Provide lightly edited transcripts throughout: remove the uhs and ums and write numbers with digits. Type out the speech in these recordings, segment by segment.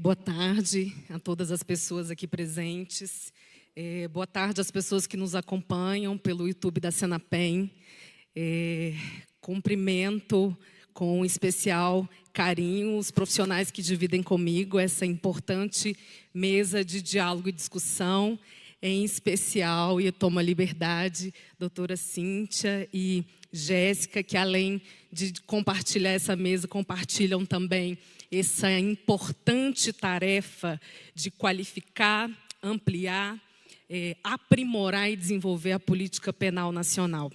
Boa tarde a todas as pessoas aqui presentes. Boa tarde às pessoas que nos acompanham pelo YouTube da Senapen. Cumprimento com especial carinho os profissionais que dividem comigo essa importante mesa de diálogo e discussão, em especial, e eu tomo a liberdade, doutora Cíntia e Jéssica, que além de compartilhar essa mesa, compartilham também essa importante tarefa de qualificar, ampliar, aprimorar e desenvolver a política penal nacional.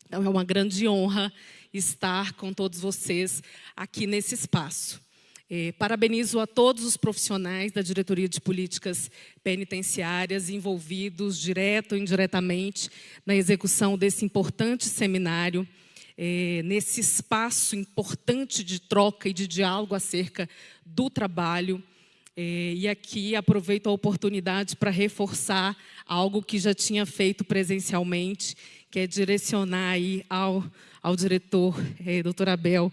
Então, é uma grande honra estar com todos vocês aqui nesse espaço. Parabenizo a todos os profissionais da Diretoria de Políticas Penitenciárias envolvidos, direto ou indiretamente, na execução desse importante seminário, nesse espaço importante de troca e de diálogo acerca do trabalho. E aqui aproveito a oportunidade para reforçar algo que já tinha feito presencialmente, que é direcionar aí ao diretor, doutor Abel,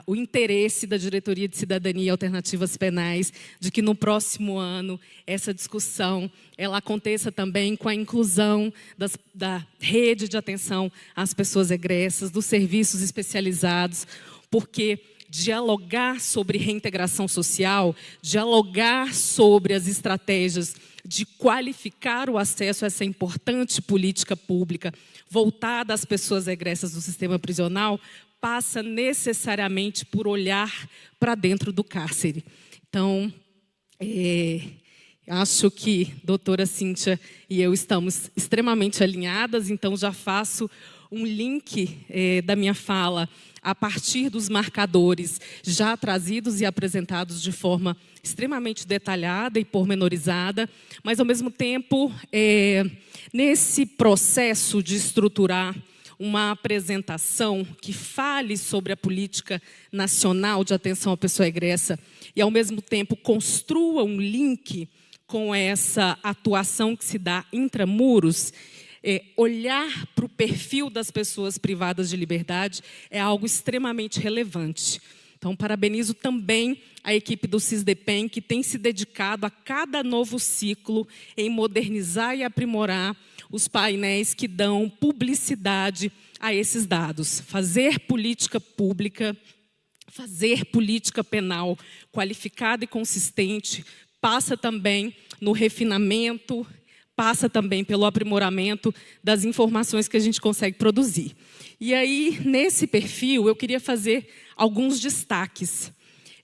o interesse da Diretoria de Cidadania e Alternativas Penais de que no próximo ano essa discussão ela aconteça também com a inclusão da rede de atenção às pessoas egressas, dos serviços especializados, porque dialogar sobre reintegração social, dialogar sobre as estratégias de qualificar o acesso a essa importante política pública voltada às pessoas egressas do sistema prisional, passa necessariamente por olhar para dentro do cárcere. Então, acho que a doutora Cíntia e eu estamos extremamente alinhadas, então já faço um link da minha fala a partir dos marcadores já trazidos e apresentados de forma extremamente detalhada e pormenorizada, mas, ao mesmo tempo, nesse processo de estruturar uma apresentação que fale sobre a política nacional de atenção à pessoa egressa e, ao mesmo tempo, construa um link com essa atuação que se dá intramuros, olhar para o perfil das pessoas privadas de liberdade é algo extremamente relevante. Então, parabenizo também a equipe do Sisdepen, que tem se dedicado a cada novo ciclo em modernizar e aprimorar os painéis que dão publicidade a esses dados. Fazer política pública, fazer política penal qualificada e consistente, passa também no refinamento, passa também pelo aprimoramento das informações que a gente consegue produzir. E aí, nesse perfil, eu queria fazer alguns destaques.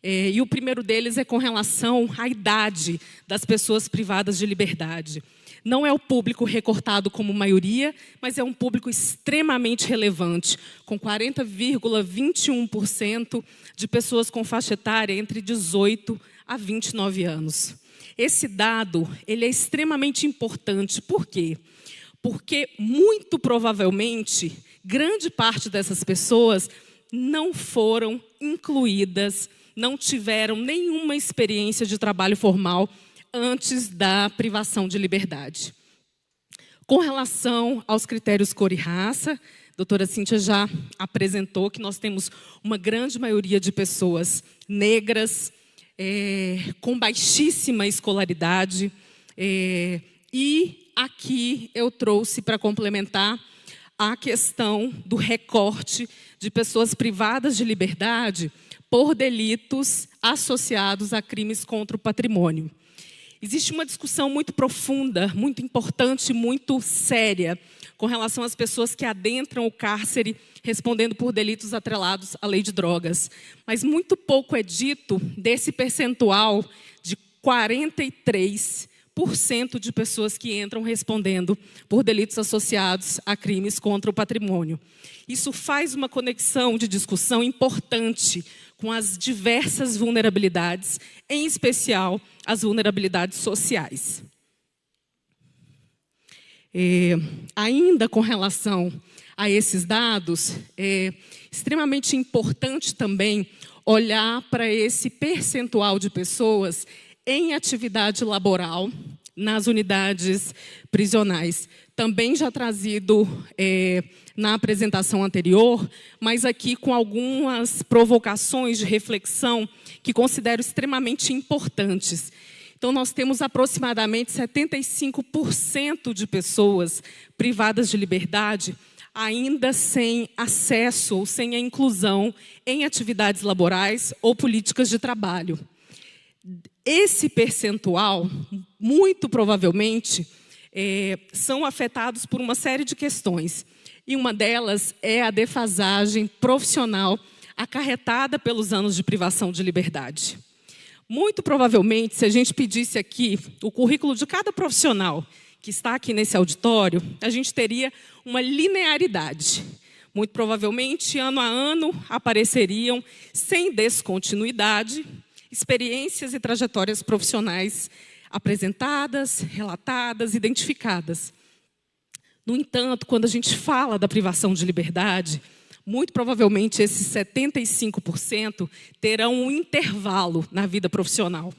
E o primeiro deles é com relação à idade das pessoas privadas de liberdade. Não é o público recortado como maioria, mas é um público extremamente relevante, com 40,21% de pessoas com faixa etária entre 18 a 29 anos. Esse dado ele é extremamente importante. Por quê? Porque, muito provavelmente, grande parte dessas pessoas não foram incluídas, não tiveram nenhuma experiência de trabalho formal antes da privação de liberdade. Com relação aos critérios cor e raça, a doutora Cíntia já apresentou que nós temos uma grande maioria de pessoas negras, com baixíssima escolaridade, e aqui eu trouxe para complementar a questão do recorte de pessoas privadas de liberdade por delitos associados a crimes contra o patrimônio. Existe uma discussão muito profunda, muito importante, muito séria, com relação às pessoas que adentram o cárcere respondendo por delitos atrelados à lei de drogas. Mas muito pouco é dito desse percentual de 43% de pessoas que entram respondendo por delitos associados a crimes contra o patrimônio. Isso faz uma conexão de discussão importante com as diversas vulnerabilidades, em especial as vulnerabilidades sociais. Ainda com relação a esses dados, é extremamente importante também olhar para esse percentual de pessoas em atividade laboral, nas unidades prisionais. Também já trazido na apresentação anterior, mas aqui com algumas provocações de reflexão que considero extremamente importantes. Então, nós temos aproximadamente 75% de pessoas privadas de liberdade ainda sem acesso ou sem a inclusão em atividades laborais ou políticas de trabalho. Esse percentual, muito provavelmente, são afetados por uma série de questões. E uma delas é a defasagem profissional acarretada pelos anos de privação de liberdade. Muito provavelmente, se a gente pedisse aqui o currículo de cada profissional que está aqui nesse auditório, a gente teria uma linearidade. Muito provavelmente, ano a ano, apareceriam, sem descontinuidade, experiências e trajetórias profissionais apresentadas, relatadas, identificadas. No entanto, quando a gente fala da privação de liberdade, muito provavelmente esses 75% terão um intervalo na vida profissional.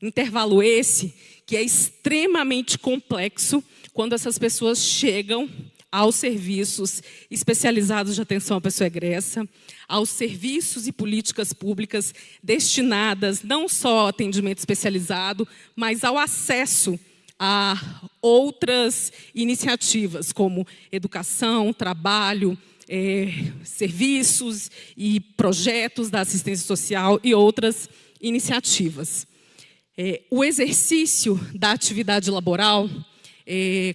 Intervalo esse que é extremamente complexo quando essas pessoas chegam aos serviços especializados de atenção à pessoa egressa, aos serviços e políticas públicas destinadas não só ao atendimento especializado, mas ao acesso a outras iniciativas, como educação, trabalho, serviços e projetos da assistência social e outras iniciativas. O exercício da atividade laboral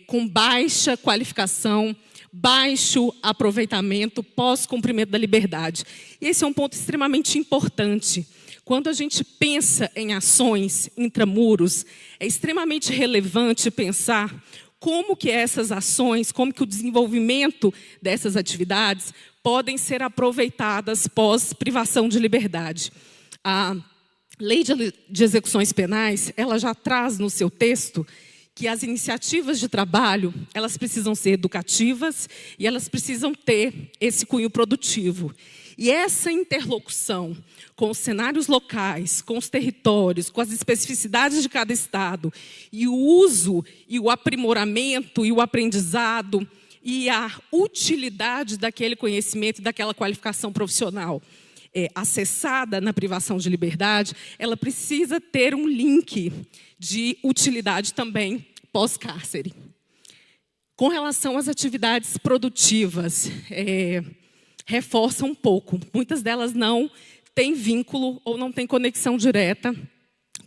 com baixa qualificação, baixo aproveitamento pós-cumprimento da liberdade. E esse é um ponto extremamente importante. Quando a gente pensa em ações intramuros, é extremamente relevante pensar como que essas ações, como que o desenvolvimento dessas atividades podem ser aproveitadas pós-privação de liberdade. A Lei de Execuções Penais, ela já traz no seu texto que as iniciativas de trabalho, elas precisam ser educativas e elas precisam ter esse cunho produtivo. E essa interlocução com os cenários locais, com os territórios, com as especificidades de cada estado, e o uso, e o aprimoramento, e o aprendizado, e a utilidade daquele conhecimento e daquela qualificação profissional acessada na privação de liberdade, ela precisa ter um link de utilidade também pós-cárcere. Com relação às atividades produtivas, reforça um pouco. Muitas delas não têm vínculo ou não têm conexão direta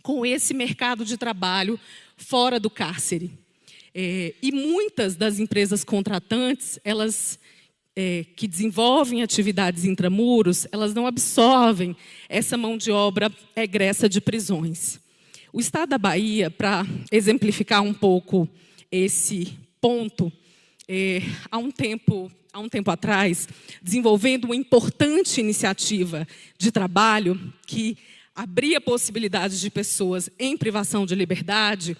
com esse mercado de trabalho fora do cárcere. E muitas das empresas contratantes, elas que desenvolvem atividades intramuros, elas não absorvem essa mão de obra egressa de prisões. O Estado da Bahia, para exemplificar um pouco esse ponto, há um tempo atrás, desenvolvendo uma importante iniciativa de trabalho que abria possibilidades de pessoas em privação de liberdade,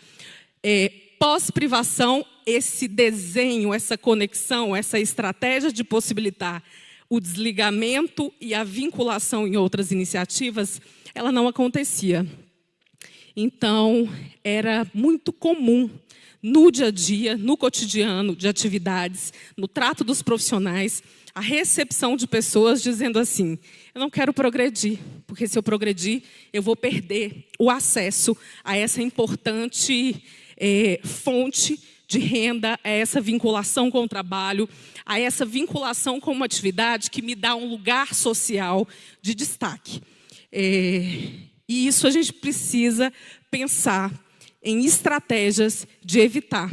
pós-privação, esse desenho, essa conexão, essa estratégia de possibilitar o desligamento e a vinculação em outras iniciativas, ela não acontecia. Então, era muito comum no dia a dia, no cotidiano de atividades, no trato dos profissionais, a recepção de pessoas dizendo assim: eu não quero progredir, porque se eu progredir, eu vou perder o acesso a essa importante fonte de renda, a essa vinculação com o trabalho, a essa vinculação com uma atividade que me dá um lugar social de destaque. E isso a gente precisa pensar em estratégias de evitar.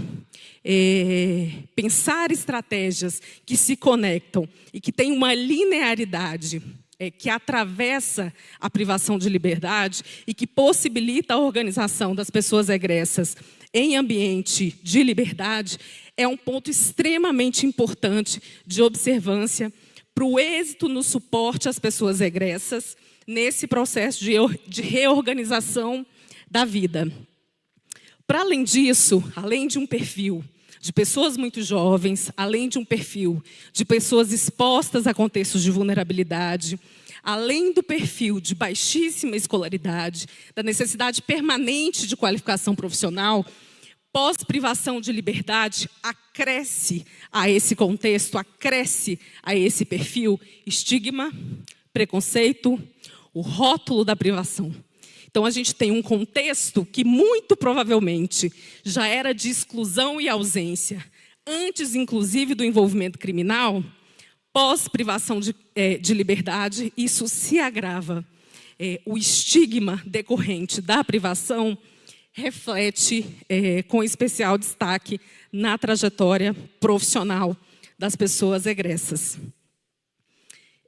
Pensar estratégias que se conectam e que têm uma linearidade que atravessa a privação de liberdade e que possibilita a organização das pessoas egressas em ambiente de liberdade, é um ponto extremamente importante de observância para o êxito no suporte às pessoas egressas nesse processo de reorganização da vida. Para além disso, além de um perfil de pessoas muito jovens, além de um perfil de pessoas expostas a contextos de vulnerabilidade, além do perfil de baixíssima escolaridade, da necessidade permanente de qualificação profissional, Pós-privação de liberdade acresce a esse contexto, acresce a esse perfil estigma, preconceito, o rótulo da privação. Então, a gente tem um contexto que, muito provavelmente, já era de exclusão e ausência, antes, inclusive, do envolvimento criminal. Pós-privação de liberdade, isso se agrava. O estigma decorrente da privação reflete com especial destaque na trajetória profissional das pessoas egressas.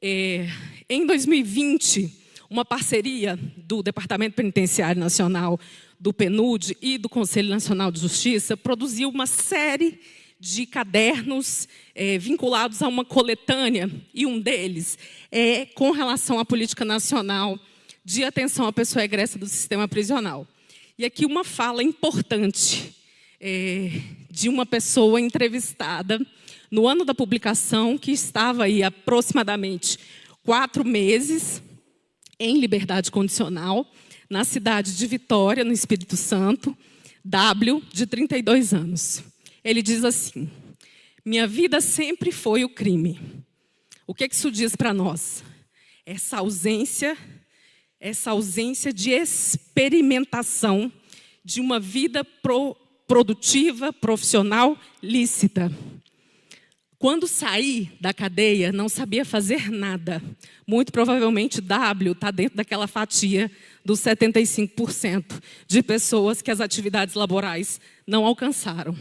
Em 2020, uma parceria do Departamento Penitenciário Nacional, do PNUD e do Conselho Nacional de Justiça produziu uma série de cadernos vinculados a uma coletânea, e um deles é com relação à política nacional de atenção à pessoa egressa do sistema prisional. E aqui uma fala importante de uma pessoa entrevistada no ano da publicação, que estava aí aproximadamente 4 meses em liberdade condicional, na cidade de Vitória, no Espírito Santo, W, de 32 anos. Ele diz assim: minha vida sempre foi o crime. O que isso diz para nós? Essa ausência de experimentação de uma vida produtiva, profissional, lícita. Quando saí da cadeia, não sabia fazer nada. Muito provavelmente W está dentro daquela fatia dos 75% de pessoas que as atividades laborais não alcançaram.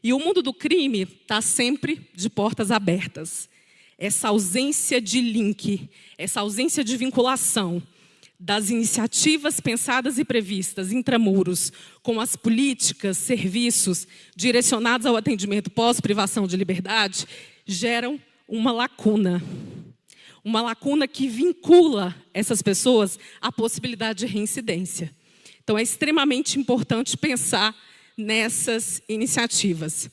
E o mundo do crime está sempre de portas abertas. Essa ausência de link, essa ausência de vinculação das iniciativas pensadas e previstas intramuros com as políticas, serviços direcionados ao atendimento pós-privação de liberdade, geram uma lacuna que vincula essas pessoas à possibilidade de reincidência. Então, é extremamente importante pensar nessas iniciativas.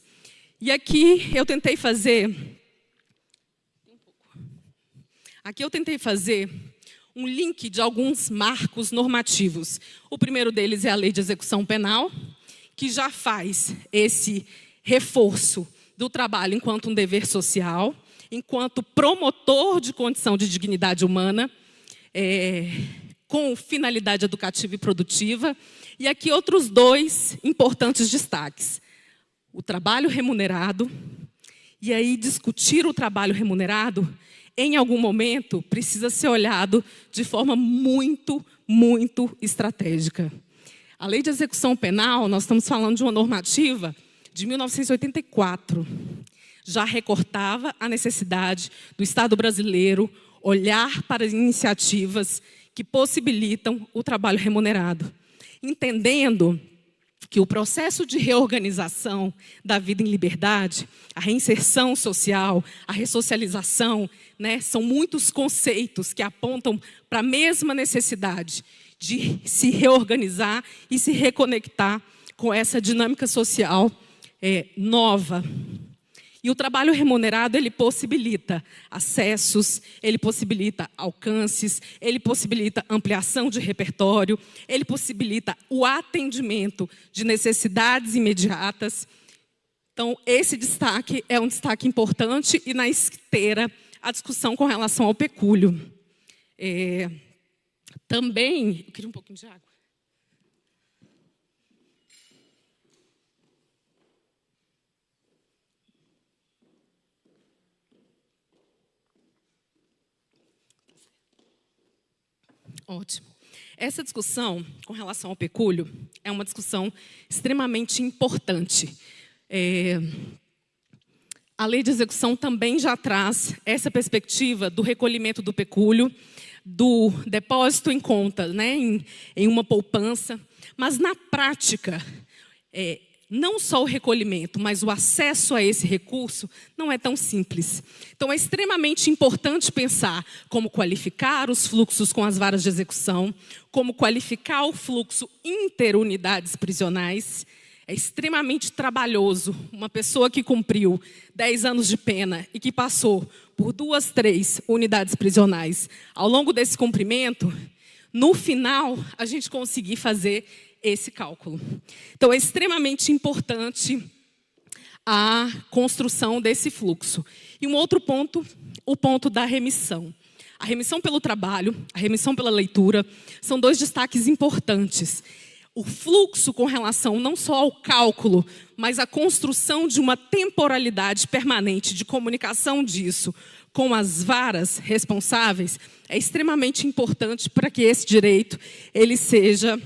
E aqui eu tentei fazer um link de alguns marcos normativos. O primeiro deles é a Lei de Execução Penal, que já faz esse reforço do trabalho enquanto um dever social, enquanto promotor de condição de dignidade humana, com finalidade educativa e produtiva. E aqui outros 2 importantes destaques. O trabalho remunerado, e aí discutir o trabalho remunerado, em algum momento, precisa ser olhado de forma muito, muito estratégica. A Lei de Execução Penal, nós estamos falando de uma normativa de 1984. Já recortava a necessidade do Estado brasileiro olhar para as iniciativas que possibilitam o trabalho remunerado, entendendo que o processo de reorganização da vida em liberdade, a reinserção social, a ressocialização, são muitos conceitos que apontam para a mesma necessidade de se reorganizar e se reconectar com essa dinâmica social nova. E o trabalho remunerado, ele possibilita acessos, ele possibilita alcances, ele possibilita ampliação de repertório, ele possibilita o atendimento de necessidades imediatas. Então, esse destaque é um destaque importante, e na esteira a discussão com relação ao pecúlio. Também, eu queria um pouquinho de água. Ótimo. Essa discussão com relação ao pecúlio é uma discussão extremamente importante. A Lei de Execução também já traz essa perspectiva do recolhimento do pecúlio, do depósito em conta, em uma poupança. Mas, na prática, não só o recolhimento, mas o acesso a esse recurso não é tão simples. Então, é extremamente importante pensar como qualificar os fluxos com as varas de execução, como qualificar o fluxo interunidades prisionais. É extremamente trabalhoso uma pessoa que cumpriu 10 anos de pena e que passou por 2, 3 unidades prisionais. Ao longo desse cumprimento, no final, a gente conseguir fazer esse cálculo. Então, é extremamente importante a construção desse fluxo. E um outro ponto, o ponto da remissão. A remissão pelo trabalho, a remissão pela leitura, são dois destaques importantes. O fluxo com relação não só ao cálculo, mas à construção de uma temporalidade permanente de comunicação disso com as varas responsáveis é extremamente importante para que esse direito ele seja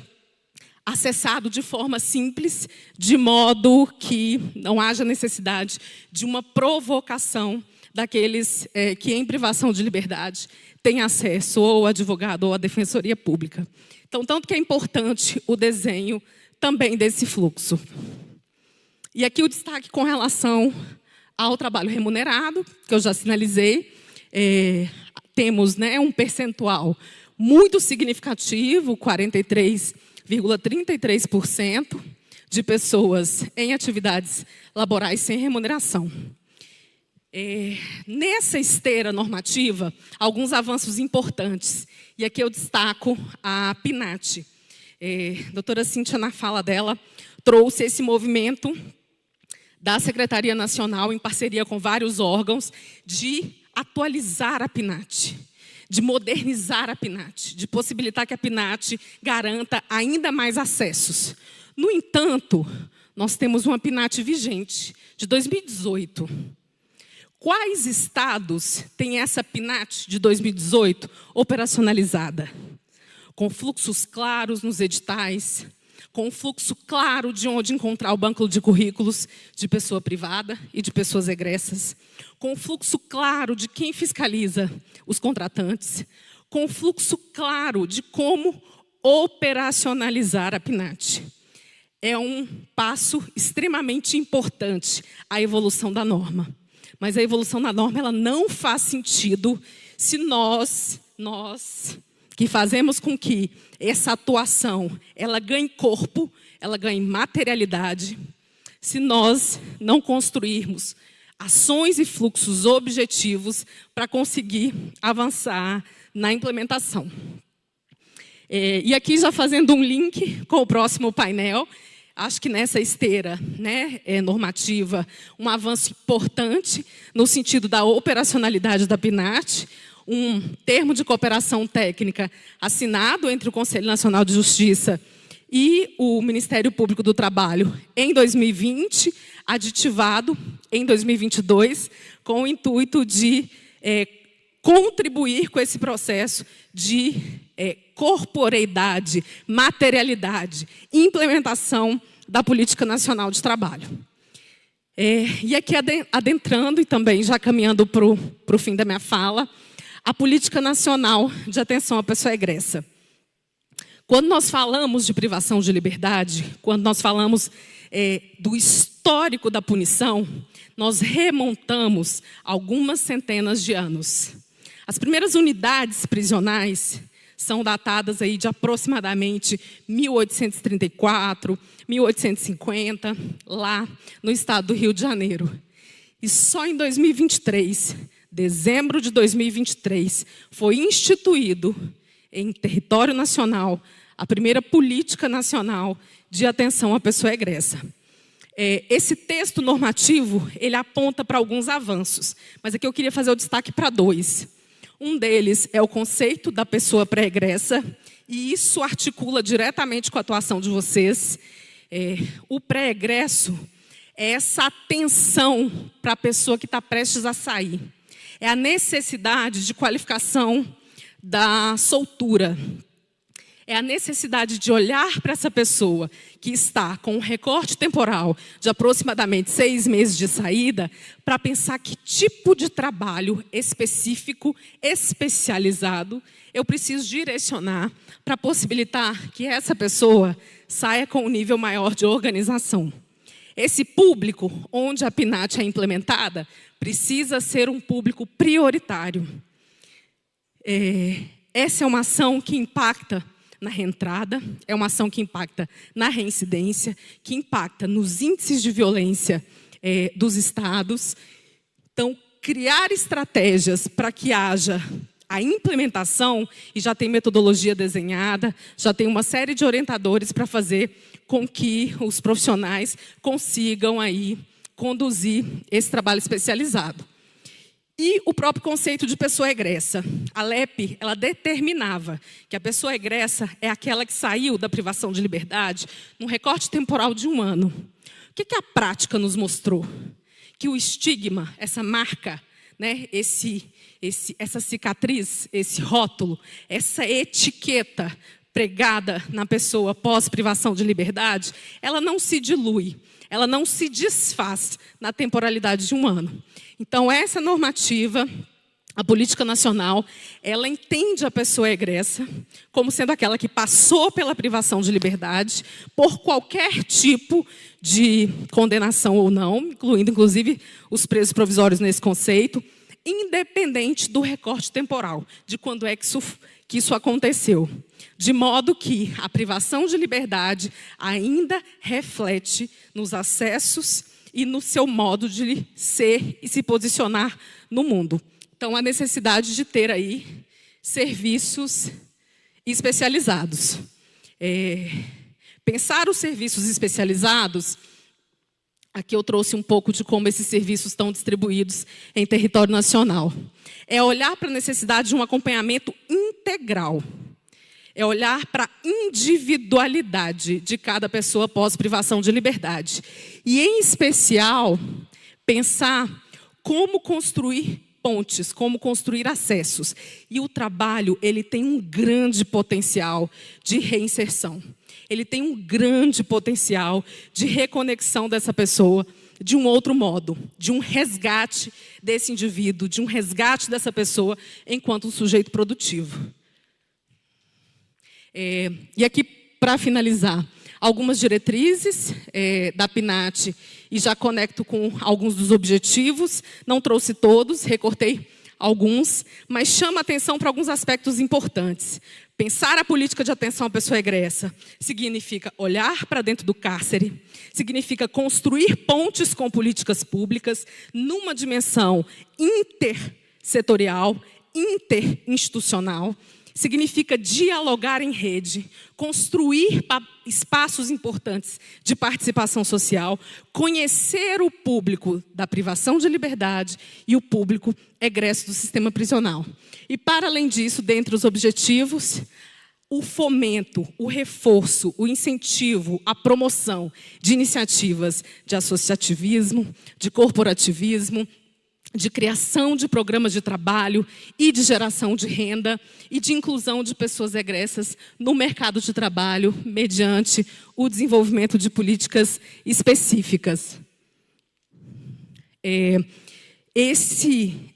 acessado de forma simples, de modo que não haja necessidade de uma provocação daqueles que, em privação de liberdade, têm acesso ou ao advogado ou à defensoria pública. Então, tanto que é importante o desenho também desse fluxo. E aqui o destaque com relação ao trabalho remunerado, que eu já sinalizei. Temos, né, um percentual muito significativo, 43,33% de pessoas em atividades laborais sem remuneração. Nessa esteira normativa, alguns avanços importantes. E aqui eu destaco a PNAT. A doutora Cíntia, na fala dela, trouxe esse movimento da Secretaria Nacional, em parceria com vários órgãos, de atualizar a PNAT, de modernizar a PNAT, de possibilitar que a PNAT garanta ainda mais acessos. No entanto, nós temos uma PNAT vigente, de 2018. Quais estados têm essa PNAT de 2018 operacionalizada? Com fluxos claros nos editais, com um fluxo claro de onde encontrar o banco de currículos de pessoa privada e de pessoas egressas, com um fluxo claro de quem fiscaliza os contratantes, com um fluxo claro de como operacionalizar a PNAT. É um passo extremamente importante a evolução da norma. Mas a evolução da norma ela não faz sentido se nós que fazemos com que essa atuação ela ganhe corpo, ela ganhe materialidade, se nós não construirmos ações e fluxos objetivos para conseguir avançar na implementação. E aqui já fazendo um link com o próximo painel, acho que nessa esteira, né, normativa, um avanço importante no sentido da operacionalidade da PNAT, um termo de cooperação técnica assinado entre o Conselho Nacional de Justiça e o Ministério Público do Trabalho em 2020, aditivado em 2022, com o intuito de contribuir com esse processo de corporeidade, materialidade, implementação da Política Nacional de Trabalho. E aqui adentrando e também já caminhando para o fim da minha fala, a Política Nacional de Atenção à Pessoa Egressa. Quando nós falamos de privação de liberdade, quando nós falamos do histórico da punição, nós remontamos algumas centenas de anos. As primeiras unidades prisionais são datadas aí de aproximadamente 1834, 1850, lá no estado do Rio de Janeiro. E só em 2023, dezembro de 2023, foi instituído em território nacional a primeira política nacional de atenção à pessoa egressa. Esse texto normativo, ele aponta para alguns avanços, mas aqui eu queria fazer o destaque para dois. Um deles é o conceito da pessoa pré-egressa, e isso articula diretamente com a atuação de vocês. O pré-egresso é essa atenção para a pessoa que está prestes a sair. É a necessidade de qualificação da soltura. É a necessidade de olhar para essa pessoa que está com um recorte temporal de aproximadamente 6 meses de saída, para pensar que tipo de trabalho específico, especializado, eu preciso direcionar para possibilitar que essa pessoa saia com um nível maior de organização. Esse público, onde a PNAT é implementada, precisa ser um público prioritário. Essa é uma ação que impacta na reentrada, é uma ação que impacta na reincidência, que impacta nos índices de violência dos estados. Então, criar estratégias para que haja a implementação, e já tem metodologia desenhada, já tem uma série de orientadores para fazer com que os profissionais consigam aí conduzir esse trabalho especializado. E o próprio conceito de pessoa egressa. A LEP, ela determinava que a pessoa egressa é aquela que saiu da privação de liberdade num recorte temporal de 1 ano. O que a prática nos mostrou? Que o estigma, essa marca, né, essa cicatriz, esse rótulo, essa etiqueta pregada na pessoa pós-privação de liberdade, ela não se dilui, ela não se desfaz na temporalidade de 1 ano. Então, essa normativa, a política nacional, ela entende a pessoa egressa como sendo aquela que passou pela privação de liberdade por qualquer tipo de condenação ou não, incluindo, inclusive, os presos provisórios nesse conceito, independente do recorte temporal, de quando é que isso aconteceu. De modo que a privação de liberdade ainda reflete nos acessos e no seu modo de ser e se posicionar no mundo. Então, a necessidade de ter aí serviços especializados. Pensar os serviços especializados, aqui eu trouxe um pouco de como esses serviços estão distribuídos em território nacional. É olhar para a necessidade de um acompanhamento integral. É olhar para a individualidade de cada pessoa pós-privação de liberdade. E, em especial, pensar como construir pontes, como construir acessos. E o trabalho, ele tem um grande potencial de reinserção. Ele tem um grande potencial de reconexão dessa pessoa de um outro modo, de um resgate desse indivíduo, de um resgate dessa pessoa enquanto um sujeito produtivo. E aqui, para finalizar, algumas diretrizes da PNAT, e já conecto com alguns dos objetivos, não trouxe todos, recortei alguns, mas chama atenção para alguns aspectos importantes. Pensar a política de atenção à pessoa egressa significa olhar para dentro do cárcere, significa construir pontes com políticas públicas numa dimensão intersetorial, interinstitucional, significa dialogar em rede, construir espaços importantes de participação social, conhecer o público da privação de liberdade e o público egresso do sistema prisional. E, para além disso, dentre os objetivos, o fomento, o reforço, o incentivo, a promoção de iniciativas de associativismo, de corporativismo, de criação de programas de trabalho e de geração de renda e de inclusão de pessoas egressas no mercado de trabalho mediante o desenvolvimento de políticas específicas.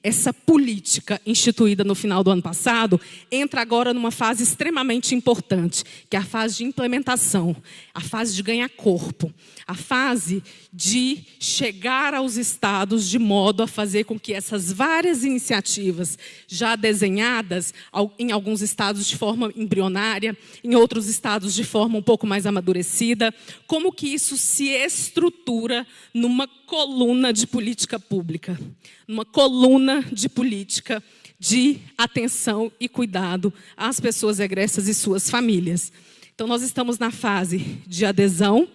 Essa política instituída no final do ano passado entra agora numa fase extremamente importante, que é a fase de implementação, a fase de ganhar corpo, a fase de chegar aos estados de modo a fazer com que essas várias iniciativas já desenhadas, em alguns estados de forma embrionária, em outros estados de forma um pouco mais amadurecida, como que isso se estrutura numa coluna de política pública, numa coluna de política de atenção e cuidado às pessoas egressas e suas famílias. Então, nós estamos na fase de adesão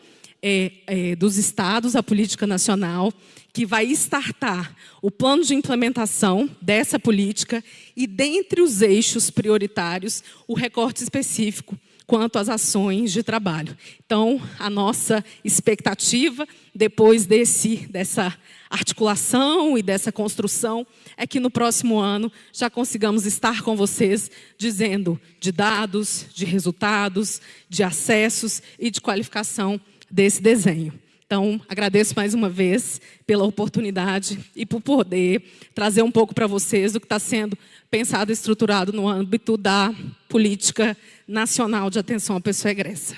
dos estados à política nacional, que vai startar o plano de implementação dessa política e, dentre os eixos prioritários, o recorte específico quanto às ações de trabalho. Então, a nossa expectativa, depois dessa articulação e dessa construção, é que no próximo ano já consigamos estar com vocês dizendo de dados, de resultados, de acessos e de qualificação desse desenho. Então, agradeço mais uma vez pela oportunidade e por poder trazer um pouco para vocês o que está sendo pensado e estruturado no âmbito da política nacional de atenção à pessoa egressa.